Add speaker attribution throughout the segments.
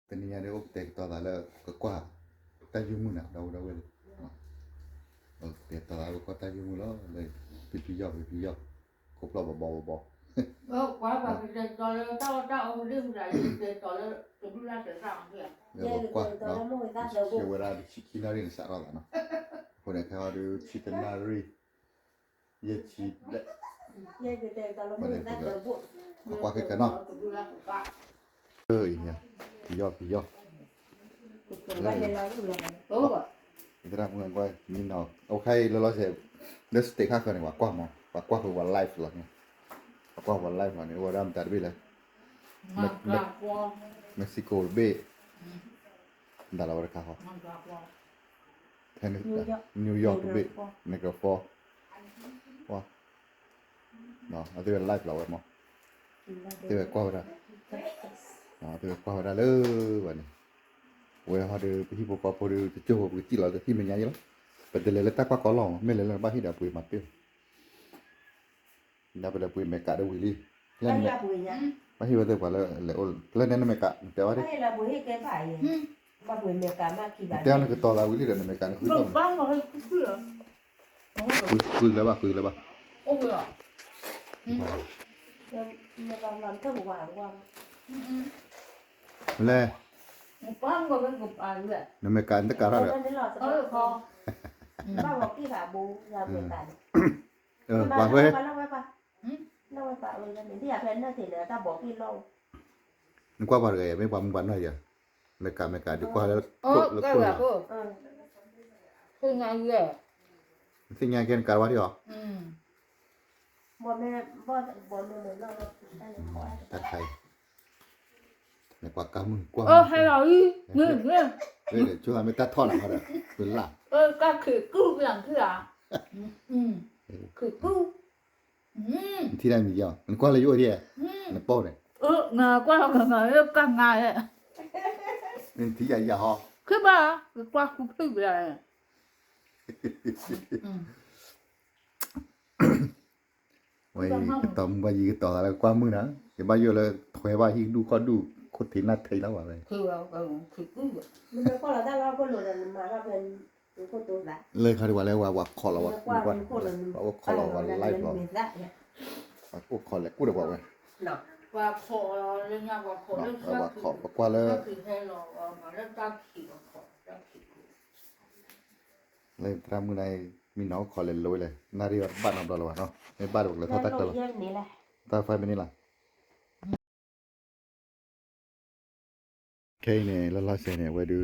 Speaker 1: Tenía de opte toda la qua ta yumuna đâu vậy toda la qua ta yumulaเลยpipi yo cục lo bò
Speaker 2: quá và cái trò là tao đêm ra cái trò là chúng ta sẽ làm kìa.
Speaker 1: qua nó chiều ra chicken nari ne sarà no poi che ha du chicken nari ye chi qua che no nhỉ pipi yo Kita mulai quay nhìn nào ok lo sẽ let's take khác này qua của one life là qua one life là này qua đam tạt bi là Mexico B đã là cái họ New York B Niagara Falls wow nó từ life là vậy mà từ qua ra nó từ qua ra lơ vậy Gue ada pergi buka pada cuci pergi lah tapi menyanyi lah. Betul letak apa kolong, melainkan bahi dah pergi mati. Dah pada pergi mereka ada willy. Lain bahi betul pada leol. Lain mana mereka? Tiada ada.
Speaker 3: Bahi lah pergi ke bahi. Bahi mereka maki bahi.
Speaker 1: Tiada nak tahu lah willy dan mereka nak kuih.
Speaker 2: Bang lah
Speaker 1: kuih lah bah.
Speaker 2: Oh ya.
Speaker 3: Mereka làm thơ quảng.
Speaker 1: Le.
Speaker 2: Bang có cái cục vậy.
Speaker 1: Nama mereka anda kara dah.
Speaker 2: Kho.
Speaker 3: Ba một cái gà bù là người ta.
Speaker 1: Bang quay.
Speaker 3: Lâu vậy rồi nên thì après nó thì là ta bỏ cái lâu.
Speaker 1: Qua bao giờ mấy bang bắn này giờ. Mereka đi qua là.
Speaker 2: Cái là cô. Cái ngày vậy.
Speaker 1: Sinh nhai kian kara đi hả?
Speaker 3: Bỏ mẹ lâu.
Speaker 1: Tak hay. Này qua cam qua.
Speaker 2: Hay là đi. Nghe.
Speaker 1: Đây là chú anh ta thoa lại rồi. Quên là.
Speaker 2: Các khỉ cứu làm thế à? Khỉ cứu.
Speaker 1: Thì đang gì vậy? Anh qua lấy vô đi à? Anh bao này.
Speaker 2: Ngà qua cả ngày ấy.
Speaker 1: Nên thì giờ họ.
Speaker 2: Cứ ba, qua cũng cứ vậy.
Speaker 1: Vậy cái tầm bao gì cái tỏ là qua mưa nữa. Cái bao giờ là thuê bao nhiêu đủ có đủ. Có thể là thấy đó vậy.
Speaker 2: Khỉ cứu.
Speaker 3: Mình có là ta lo có lừa mà ra bên có tôi lại.
Speaker 1: เลยเขาดีกว่าแล้วว่าขอเราว่า
Speaker 3: qua có là
Speaker 1: ขอเราว่าไล่เรา
Speaker 3: mình lại.
Speaker 1: กูขอแล้วกูเดี๋ยวบอกไว้
Speaker 3: Nó.
Speaker 2: Và khổ lên nhà và khổ lên
Speaker 1: ว่าขอว่าแล้ว
Speaker 2: các khỉ hay là mà lên ta khỉ và khổ ta khỉ.
Speaker 1: เลยตามมือในมีน้องขอเลยลอยเลยนารีบ้านเราแล้วเนาะในบ้านบอกเลยเท่าตักตลอด
Speaker 3: Này là.
Speaker 1: ตาไฟเป็นนี่ล่ะโอเคเนี่ยแล้วเราเสียเนี่ยไว้ดู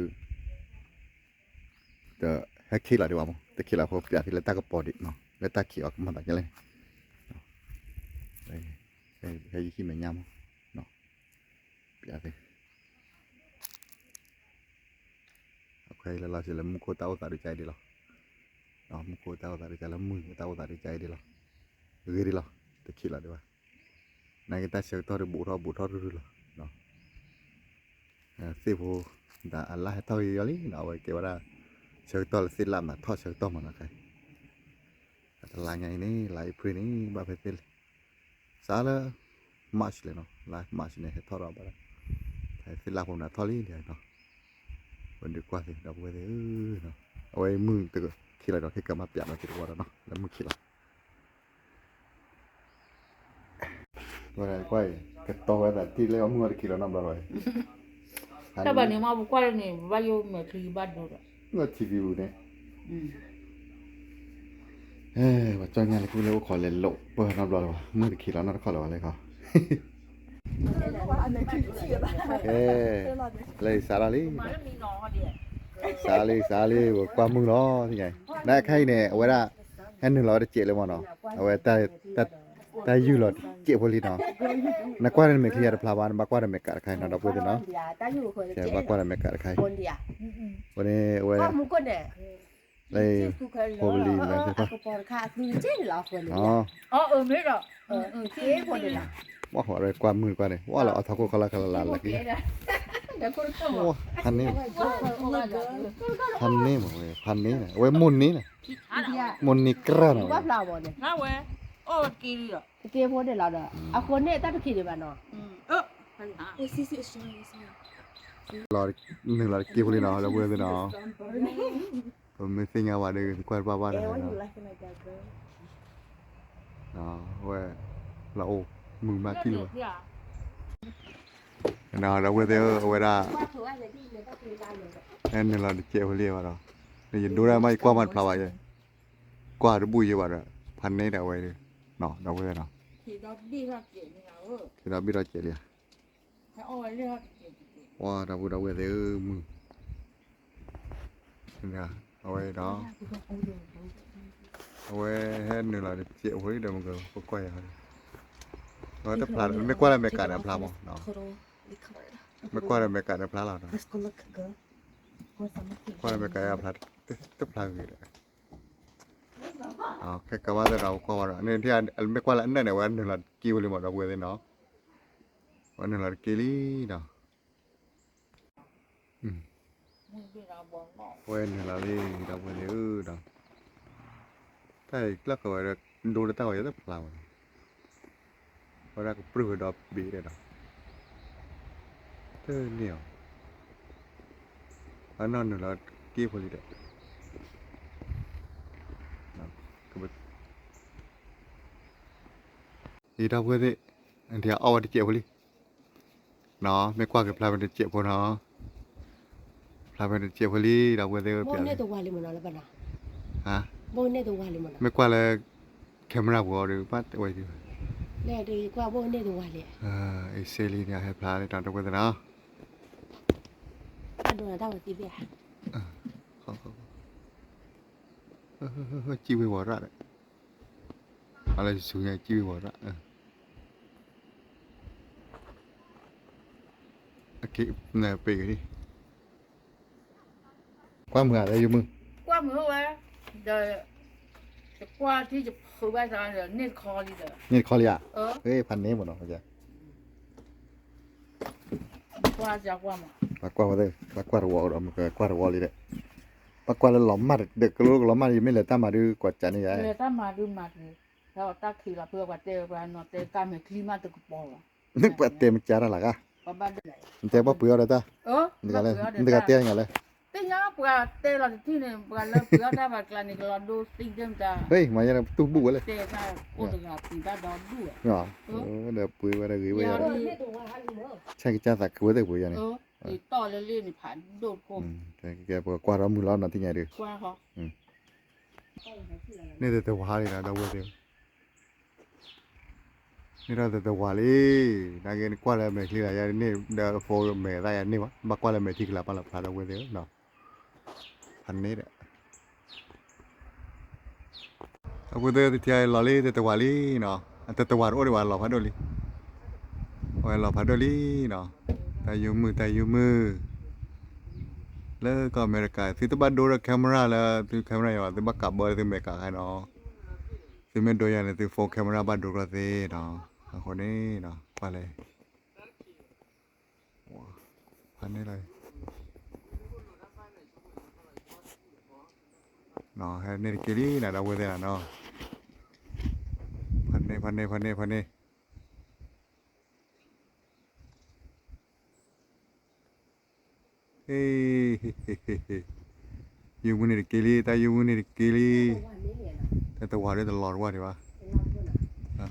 Speaker 1: แต่ให้คิดละดีกว่ามั้งแต่คิดละพออยากที่เราตากระป๋อดิเนาะแล้วตาขี้ออกมาตักยังไงให้ขี้เหม็นยำเนาะอยากเลยโอเคแล้วเราเสร็จแล้วมุกโคตาตัดใจดีหรอเนาะมุกโคตาตัดใจแล้วมือตาตัดใจดีหรอหรือดีหรอแต่คิดละดีกว่าในกิจเสียตัวบุทอรู้หรอเนาะสิบโหแต่อะไรเท่าอย่างนี้เนาะไว้เกี่ยวกับเชือกตัวสิลามนะทอดเชือกตัวมันนะใครแต่ลายไงนี่ลายพื้นนี่บาเฟ่สาระมาชเลยเนาะลายมาชเนี่ยทอดเราไปแล้วแต่สิลามผมนะทอดนี่เดียวเนาะวันดีกว่าสิเราไปเลยเนาะเอาไว้มือตึกคิดอะไรเราแค่กำมาเปียกเราคิดว่าเนาะแล้วมือคิดละวันไหนก้อยกระโตแต่ที่เลี้ยงมือคิดแล้วน้ำละลอย
Speaker 2: Các bạn nếu mà qua đây này bao nhiêu mà thì bắt được rồi.
Speaker 1: เมื่อทีวีเนี่ยว่าจ้างงานเลยกูเรียกว่าขอเล่นโลกเปิดน้ำร้อนวะมือตะกี้แล้วน่าขอร้อนเลยเขาเลยสาลี
Speaker 2: Mà nó bị nọ đi.
Speaker 1: สาลีว่าความมึงเนาะที่ไงได้แค่เนี่ยเอาไว้ละแค่หนึ่งร้อยได้เจ็ดเลยมั้งเนาะเอาไว้แต่ยูหลอดเจ็บพอดีเนาะนักว่าเราไม่เคลียร์พลาวานบักว่าเราไม่กัดใครเนาะเราพูดเนาะใช่บักว่าเราไม่กัดใครวันนี้เอาไว้เลยพอดีเลยใช่ปะอ๋อ
Speaker 2: Biết rồi.
Speaker 3: Chế
Speaker 1: ว่าหัวอะไรความมือกว่าเนี่ยว่าเราเอาทาโก้คาราลาละกี้ว้าพันนี้หมดเลยพันนี้นะไว้มุนนี้นะมุนนี้กระหน่อย
Speaker 2: Nó quê. Ô kỳ đi rồi.
Speaker 3: Kia vô để là đó. À con này ta được kỳ được bạn nó.
Speaker 2: Hay hả?
Speaker 1: รอ1รอกี่คนเลยเนาะแล้วเว้ยเนาะผมไม่สิงอ่ะว่าเด้อกว่าบ้าๆ
Speaker 3: เอ
Speaker 1: เนาะ
Speaker 3: วอยู่ไรกันเลยจ้ะเกอ
Speaker 1: เนาะเว้ยเรามึงมากี่โลเนาะแล้วเว้ยเด้อเว้ยล่ะ
Speaker 3: ว่าถือว่าอะไรที่เนี่ยก็คือได้เลย
Speaker 1: นั่นเราเจ้าเรียกว่าเรานี่ดูได้ไหมกว่ามันพลาวายกว่าจะบุยว่าพันนี้ได้ไว้เลยเนาะเราเว้ยเนาะ
Speaker 2: thì nó đi ra kiểu như nào ơ
Speaker 1: ที่เราบิดเราเจริญ
Speaker 2: nó ôi lên
Speaker 1: ว่าเราพูดเราเว้ยเด้อมึงเนี่ยเอาไว้เนาะเอาไว้ให้หนึ่งเราเจ้าคนนี้เดี๋ยวมันก็ปกก้อยเขาเราจะพลาดไม่กว่าเราไม่การพลาดมั้งเนาะไม่กว่าเราไม่การพลาดเราเนาะกว่าเราไม่การพลาดจะพลาดยังไงอ๋อแค่กว่าเราก็ว่าเนี่ยที่อันไม่กว่าเราอันนั้นเนี่ยวันหนึ่งเรากี่วันเลยหมดเราเว้ยเนาะวันหนึ่งเรากี่ลีเนาะ
Speaker 2: mình đi nào bỏ ngỏ
Speaker 1: เว้ยหนึ่งเราลีเราเว้ยเนาะแต่แล้วก็ว่าดูแล้วตั้งไว้จะพลาดเพราะเราก็ปลื้มดอกบีเลยเนาะเออเนี่ยอันนั้นหนึ่งเรากี่คนเลยเด้อก็แบบอีดาวเว้ยอันที่เอาไว้ที่เจ้าคนนี้เนาะไม่กว่ากับพลาดเป็นเจ้าคนเนาะพลาดเป็นเจ้าคนนี้ดาวเว้ยเป
Speaker 3: โบ
Speaker 1: ลี่ยน
Speaker 3: เนี่ยตัววาลิมันอะไรบ้างนะ
Speaker 1: ฮะ
Speaker 3: โบเนี่ยตัววาลิมัน
Speaker 1: ไม่กว่าเลยแคมราบัวหรือปัดไว้ดี
Speaker 3: แน่ดีกว่าโบเนี่ยตัววาลิ
Speaker 1: ไอเซรีเนี่ยให้พลาดเลยตอนตะวันเนาะ
Speaker 3: อันโดนตั้งตีเบีย
Speaker 1: เขาจีวิวระเลยอะไรสูงใหญ่จีวิวระโอเคเนี่ยไปกันดิความเหมือนอะไรอยู่มึง
Speaker 2: qua mưa vậy rồi qua thì chụp hồi bây giờ rồi nên kho đi rồi
Speaker 1: นี่คอเรีย
Speaker 2: ờ
Speaker 1: เฮ้ยพันนี้หมดเนาะเข้าใจ
Speaker 2: qua giờ qua mà
Speaker 1: ปากกว่าเลยปากกว่ารัวเรามันก็กว่ารัวเลยเด้ปากกว่าเราหลอมมาเด็กก็รู้หลอมมายังไม่เลยตั้งมาดูกว่าจะนี่ไง
Speaker 2: người ta mà đưa mặt thì sao ta khi là vừa qua tê qua nó tê cam thì clima tự bỏ
Speaker 1: นึกว่าเต็มจ้าละกะ
Speaker 2: có ban đây
Speaker 1: มันแต่ว่าเปลือกเลยจ้า
Speaker 2: ờ
Speaker 1: นี่ก็เลยนี่ก็เตี้ยยังไงเลย
Speaker 2: tê nhá qua tê là thì này qua lớp vừa ta vào là này là đô tinh đêm ta
Speaker 1: เฮ้ยมาอย่างตู้บุ้เลย
Speaker 2: tê ta ô được là thì ta đón đuổi
Speaker 1: เนาะเดี๋ยวปุยว่าได้หรือว่า
Speaker 3: โบเนี่ยตัววาลิเนอะ
Speaker 1: ใช่จ้าสักคือว่าได้ปุยอย่างนี้
Speaker 2: ờ thì to lên lên thì phản đột khô
Speaker 1: แต่แกบอกกว่าเรามือเราหนาที่ไงดิ
Speaker 2: qua khó
Speaker 1: นี่แต่วาเลยนะดาวเดียวนี่เราแต่วาเลยนักเรียนกว่าเราไม่คลีอะไรนี่เดี๋ยวโฟล์ไม่ได้นี่วะบักกว่าเราไม่ที่กลับมาแล้วพาดาวเดียวเนาะพันนี้แหละดาวเดียวที่ไอ้ลอลี่แต่วาลีเนาะแต่วาโอ้ดีวาหล่อพัดโดลีโอ้ยหล่อพัดโดลีเนาะแต่ยูมือแล้วก็อเมริกาที่ตัวบ้านดูแลแคมราแล้วที่แคมราอย่างที่บักกับเบอร์ที่อเมริกาให้เนาะที่เมนโดยอย่างที่โฟกัสแคมราบ้านดูแลสิเนาะคนนี้เนาะไปเลยพันนี้เลยเนาะให้เนกิลี่นะดาวเดียเนาะพันนี้เฮ้ยยูมุนีกิลี่แต่ยูมุนีกิลี่
Speaker 3: ตัววาลิเนี่ยนะ
Speaker 1: แต่ตัวได้ตลอดว่าดีวะ
Speaker 3: เป็นเราด้วยนะ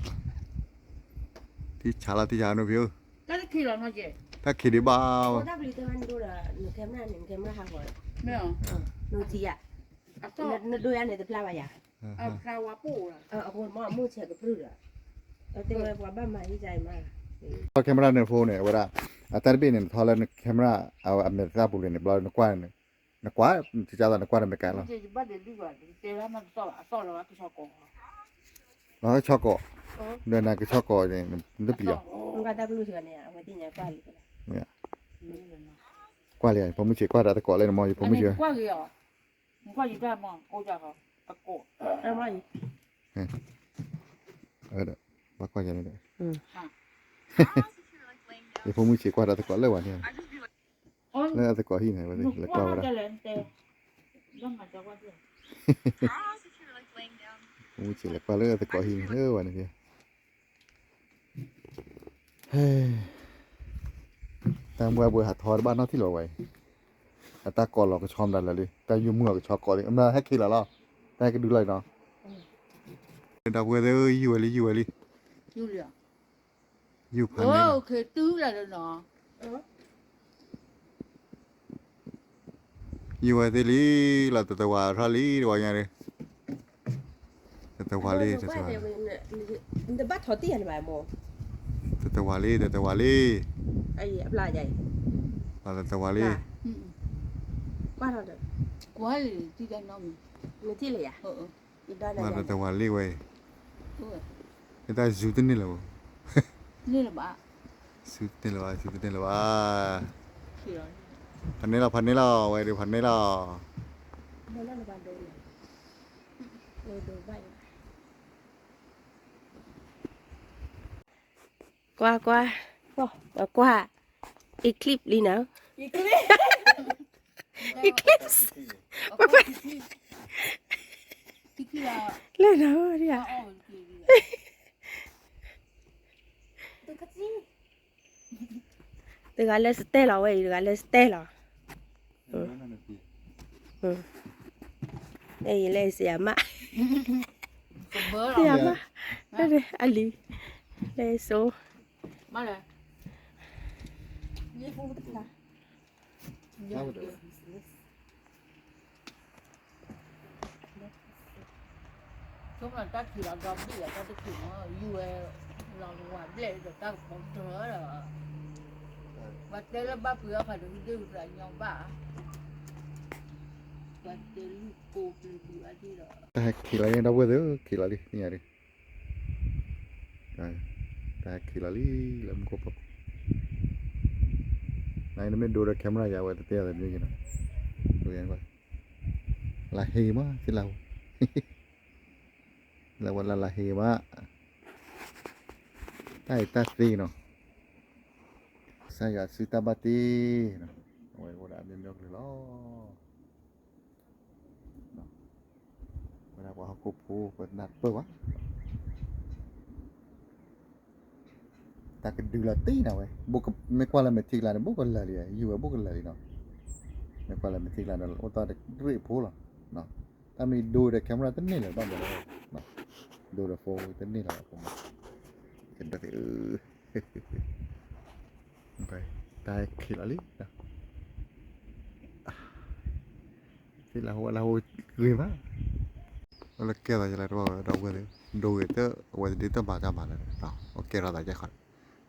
Speaker 1: ที่ชาลาที่ยานุพิว
Speaker 2: cái khi là nó gì
Speaker 1: ถ้าคิดดีบ้า
Speaker 3: โบถ้าบริเตอร์มันดูละหนูแคมหน้าหนึ่งแคมหน้าห่างก่อน
Speaker 2: mấy không
Speaker 3: หนูจีอ่ะ
Speaker 2: à to
Speaker 3: หนูดูอันไหนตัวพลาวายา
Speaker 2: à rau quá bù là
Speaker 3: เอาคนมอมือเฉียกับพรื้อะเอาเต็มไปกว่าบ้านใหม่ที่ใจมาก
Speaker 1: พอแคมราเนี่ยโฟนเนี่ยเวลาอาตาบีเนี่ยทอลเนี่ยแคมราเอาอเมริกาบุรีเนี่ยบลอนักว่าที่จะนักว่าอเมริกาแล้ว
Speaker 2: cái gì bắt đến đi vào thì là nó to là cái sao cổ
Speaker 1: แล้วก็ช็อกโก
Speaker 2: ờ
Speaker 1: เดินนักช็อกโกเนี่ยมันเปลี่ยน
Speaker 3: มันก็ได้รู้สึกเนี่ยเอาไว้ที่ไหนป้าเลย
Speaker 1: เนี่ยกว่าเลยผมไม่เชื่อกว่าแต่ก่อนเลยนะมองอยู่ผมไม่เชื่อ
Speaker 2: qua gì à qua gì ra mà cô chả có à cổ
Speaker 3: เอาไว้
Speaker 1: เด้อบักกว่าอย่างนี้เด้อ
Speaker 2: à
Speaker 1: เดี๋ยวผมไม่เชื่อกว่าแต่ก่อนเลยวันนี้
Speaker 2: ôi
Speaker 1: แล้วแต่ก่อนที่ไหนวะเนี่ย
Speaker 2: lúc
Speaker 1: แล้วก็
Speaker 2: qua
Speaker 1: ว่า
Speaker 2: cái lên tê lúc mà cho qua được
Speaker 1: ผมไม่เชื่อแล้วก็เลยแต่ก่อนที่เออวันนี้เฮ้ย แต่เมื่อบุหาทอดบ้านนอกที่เราไว้แต่ก่อนเราก็ชอบดันเลยแต่อยู่เมื่อก็ชอบก่อนเลยมาให้คิดแล้วแต่ก็ดูเลยเนาะดาวเวอร์อยู่อะไรอยู่อะไร
Speaker 2: อยู่เลย
Speaker 1: อยู่พัน
Speaker 2: โอ้
Speaker 1: นี้
Speaker 2: เคยตื้ออะไรเนาะ
Speaker 1: อยู่อะไรลีเราแต่ว่าทาลีว่าอย่างไรแต่ว่าลีแต่ว่า
Speaker 3: Người bắt thỏ tiền mà mồ.
Speaker 1: แต่ว่าลี
Speaker 3: Ai là vậy?
Speaker 1: เราแต่ว่าลี
Speaker 2: อืม
Speaker 3: Qua đâu được?
Speaker 2: กว่าเลยที่กันน้อง
Speaker 3: Người thi lẻ à?
Speaker 2: เออ
Speaker 3: Đi đâu
Speaker 1: เรา
Speaker 3: là
Speaker 1: แต่ว่าลีเว้ย
Speaker 2: เออ
Speaker 1: แต่จุดนี้แหละ
Speaker 2: นี่แหละบ้า
Speaker 1: จุดนี้แหละว่า
Speaker 2: ขี้ร้อน
Speaker 1: พันนี้เราไว้เดี๋ยวพันนี้เรา
Speaker 3: Nó là bàn đồ này. Đồ vậy. Qua. Eclipse đi nào. Eclipse.
Speaker 2: ที่ขี้เรา
Speaker 3: Lên nào đi
Speaker 2: เอา
Speaker 3: à?
Speaker 2: ออกขี้
Speaker 3: Đừng có lên Stella vậy, đừng có lên Stella. Đây lên xe mà.
Speaker 2: ก็เบอร์
Speaker 3: Xe
Speaker 2: เรา
Speaker 3: mà. Đây đây, Ali. Lên số.
Speaker 2: มาเลย
Speaker 3: Đi vô tức là.
Speaker 2: ช่วงนั้นตัดขี้เราดอมที่เราตัดขี้ว่าอยู่เราว่าเด็กจะตั้งของเธอเหรอวัดเดลบ้าเปลือกค่ะดูดูไรยองบ้าวัดเดลูกโกเปลือกที่เรา
Speaker 1: แต่ขี่อะไรดาวเวอร์ขี่อะไรนี่ไงดิแต่ขี่อะไรแล้วมันก็ปุ๊บนายนั่นไม่ดูแลแคมราอย่าไว้แต่เตี้ยอะไรนี่กันดูยังไงลาเฮมาที่เราเราวันลาเฮมาใต้ตาสีเนาะsaya sudah batiโอ้ยว่าแบบนี้เลือกเลยล้อเวลาว่าเขาคุบคูเปิดนัดเปิดวะแต่ก็ดูแลตีนะเว้ยบุกไม่กว่าเราไม่ทิ้งแล้วบุกกันเลยอยู่กับบุกกันเลยเนาะไม่กว่าเราไม่ทิ้งแล้วโอ้ตอนเด็กรีบพูดหรอเนาะถ้ามีดูแต่แคมราตั้งนี่เลยบ้างเดี๋ยวเนาะดูแต่โฟล์ตั้งนี่แหละผมเห็นแต่โอเคได้ขี้ละลินะที่เราลืมอ่ะแล้วแกเราจะอะไรเราเราก็เลยดูเตอร์วันนี้ต้องมาจำมาเลยเนาะโอเคเราได้ใจขัด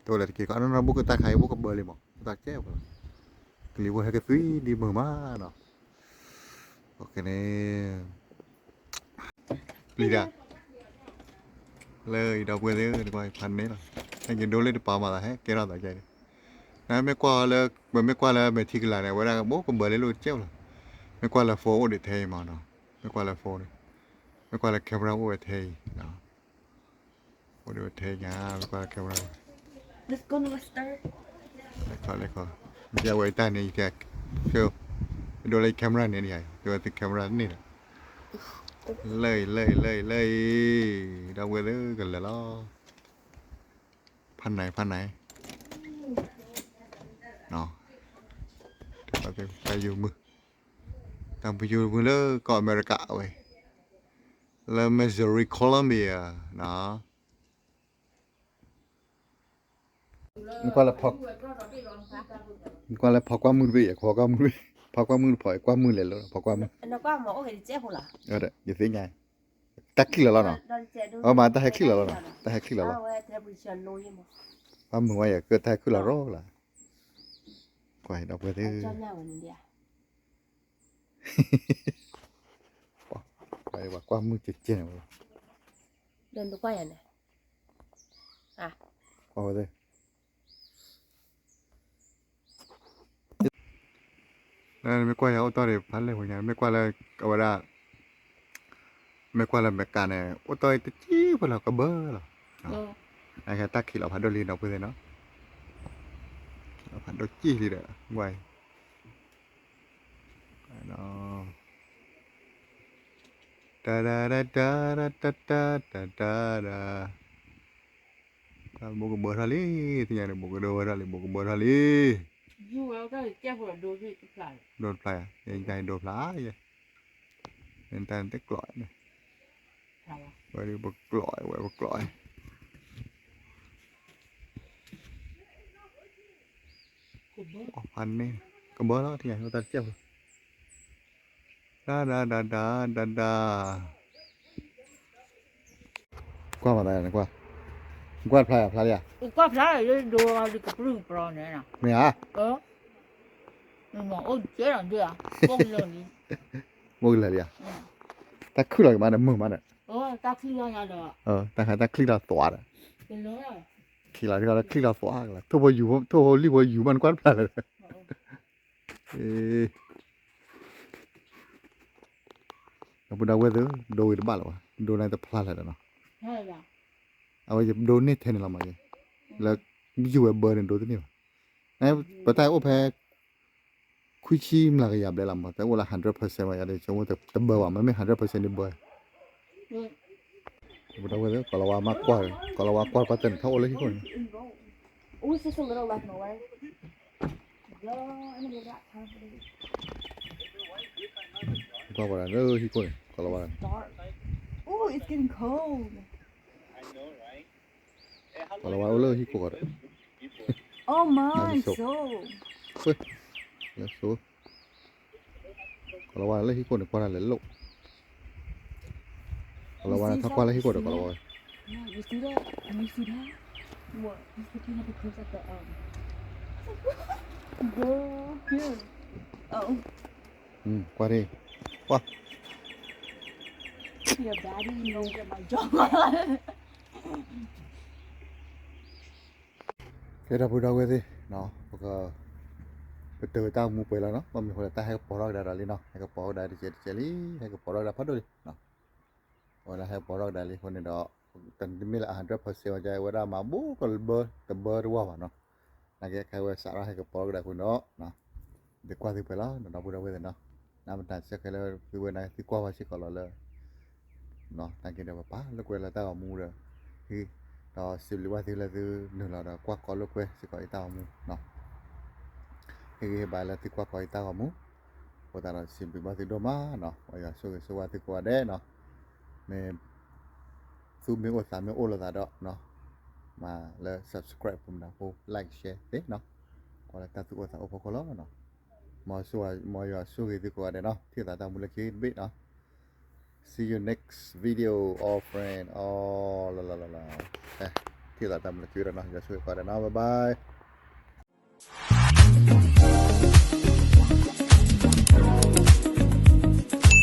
Speaker 1: ตัวเลยกี่ก็อันนั้นเราบุกตาไข่บุกกับเบอร์เลยมั้งตาแก้วกันกลีว่าให้กระตุ้ยดีมือมาเนาะโอเคเนี่ยลีดาเลยเราเบอร์เลยดีกว่าพันนี้หรอให้กินดูเลยดีป่ามาละให้แกเราได้ใจนะไม่กว่าเลยไม่กว่าเลยไม่ทิ้งอะไรเวลาบุกกับเบอร์เลยรู้เจ้าเลยไม่กว่าเลยโฟล์ดิเทย์มาเนาะไม่กว่าเลยโฟล์ไม่กว่าเลยแคมราโอ้เทย์เนาะโอ้เทย์งาไม่กว่าเลยแคมรา
Speaker 3: Let's go to start.
Speaker 1: เลยก็จะไว้ใต้นี่แกคือดูเลยแคมราเนี่ยใหญ่ดูติดแคมรานี่นะเลยดาวเวอร์กันเลยล้อพันไหนเนาะไปอยู่มือตั้งไปอยู่มือเลยก็อเมริกาเว้ยแล้วมิสซูรีโคลัมเบียเนาะมันก็ละพอกมันก็ละพอกว่ามือไปอ่ะพอกว่ามือพอกว่ามือพอกว่ามือเลยแล้วพอกว่ามือ
Speaker 3: Nó qua mà ôi chết hồn là.
Speaker 1: เออเด้อยังสิไงตะคิลแล้วเนาะเอามาตะให้คิลแล้วเนาะตะให้คิลแล้ว
Speaker 3: Ôi television nuôi mà.
Speaker 1: ว่ามือว่าอย่าเกิดตะคิลแล้วล่ะกว่าดอกเบี้ย
Speaker 3: Cho nhau mình đi à.
Speaker 1: ไปว่ากว่ามือเจ๋งๆ
Speaker 3: Đừng có quay à này. À.
Speaker 1: กว่าเลยนั่นไม่กว่าเอาตอนเด็กพันเลยหัวใหญ่ไม่กว่าเลยเอาไว้ได้ไม่กว่าเลยแมกกาเนี่ยโอ้ตอยตะจี้พวกเราก็เบ้อหรอไอ้แค่ตะคิลเราพันโดลีนเอาไปเลยเนาะเราพันโดจี้ทีเดียวไวเนาะดาดาดาดาดาดาดาดาดาดาบุกเบอร์ทะเลที่ไหนบุกเบอร์ทะเลบุกเบอร์ทะเล
Speaker 2: อยู่แล้วก็แก้ปวดดูที่ไหล่
Speaker 1: โดนแผลยังใจโดนพลายเป็นแต่ตะกลอยเนี่ย
Speaker 2: ใช่ปะ
Speaker 1: ไว้ดูบักกลอยไว้บักกลอย
Speaker 2: คุณเบิ้ง
Speaker 1: พันนี่ก็เบอร์แล้วที่ไหนเราตัดเจ็บดาqua mà đây này qua playa à
Speaker 2: อุก็พระเลยดูอะไรกับปลื้มปลอเนี่ยนะ
Speaker 1: mày à
Speaker 2: 你望我这样子啊，忘了你。
Speaker 1: mua cái gì à ta cứ lại mà nó mưa mà nó
Speaker 2: 大气了那的，
Speaker 1: ta hay ta click là tỏa đấy
Speaker 2: 真的啊。
Speaker 1: khi là click là tỏa là thôi bao nhiêu thôi li bao nhiêu mà quan playa rồi nó bữa đâu quên thứ đồ nó bảo là đồ này tập playa rồi nó
Speaker 2: ใช่ป่ะ
Speaker 1: เอาจะโดนนี่เทนเรามาเลยแล้วอยู่แบบเบอร์เนี่ยโดนตัวนี้ป่ะนะปัตตาโอแพ้คุยชีมละก็ยับได้ลำบากแต่ว่าละ100%ว่าอย่าได้ชงว่าแต่เบอร์ว่ามันไม่100%ในเบอร์บุตรว่าเนี่ยก็เราว่ามากกว่าก็เราว่ากว่าปัตตาเท่าเลยที่คน
Speaker 3: Oh, it's just a little left, no way. Yo, I'm gonna get that time for this.
Speaker 1: ก็ว่าที่คนก็เราว่า
Speaker 3: Dark. Oh, it's getting cold.
Speaker 1: ก็เราว่าที่คนก็
Speaker 3: Oh my,
Speaker 1: Nice.
Speaker 3: so.
Speaker 1: แล้วสู้ก็เราว่าที่คนก็อะไรลูกก็เราว่าถ้ากว่าที่คนก็เราว่า
Speaker 3: Yeah, you see that? Can you see that? What? He's looking at the clips at the Girl, here. Oh,
Speaker 1: กว่าที่
Speaker 3: your baddie, you don't get my job.
Speaker 1: แค่เราพูดเอาไว้สิเนาะก็ไปเจอตามูไปแล้วเนาะมันมีคนตาให้ปอร์กได้เลยเนาะให้กับปอร์กได้เจลี่ให้กับปอร์กได้พัดด้วยเนาะวันละให้ปอร์กได้เลยคนนี้เนาะแต่ไม่ละ100%ว่าจะว่าได้มาบูก็เบอร์แต่เบอร์ว่าเนาะนั่นแค่ใครว่าสาระให้กับปอร์กได้คนเนาะเนาะเด็กกว่าที่ไปแล้วเนาะพูดเอาไว้เนาะน้ำมันตัดเช็คเลยคือวันไหนที่กว่าว่าเช็คก่อนเลยเนาะตั้งใจเดี๋ยวป้าแล้วกูเลยตาเอามูเลยคือต่อสิบหรือว่าที่ละคือหนึ่งเรากว่าก่อนลูกเว้ยสิก่อนอีตาเอามูเนาะคือไปแล้วที่กว่าก่อนอีตาเอามูพอตาเราสิบปีมาที่โดมาเนาะว่าอย่างช่วยช่วยที่กว่าได้เนาะเนี่ยซูมมีโอสามมีโอละตาดอกเนาะมาแล้ว subscribe ผมนะผม like share เด้เนาะก็แล้วตาตัวสาวโอพอคนละเนาะมาช่วยมาอย่างช่วยที่กว่าได้เนาะที่ตาตามูลคิดบิดเนาะ see you next video all friend all la la la ที่ตาตามูลคิดแล้วเนาะอย่าช่วยกว่าได้เนาะบ๊ายบาย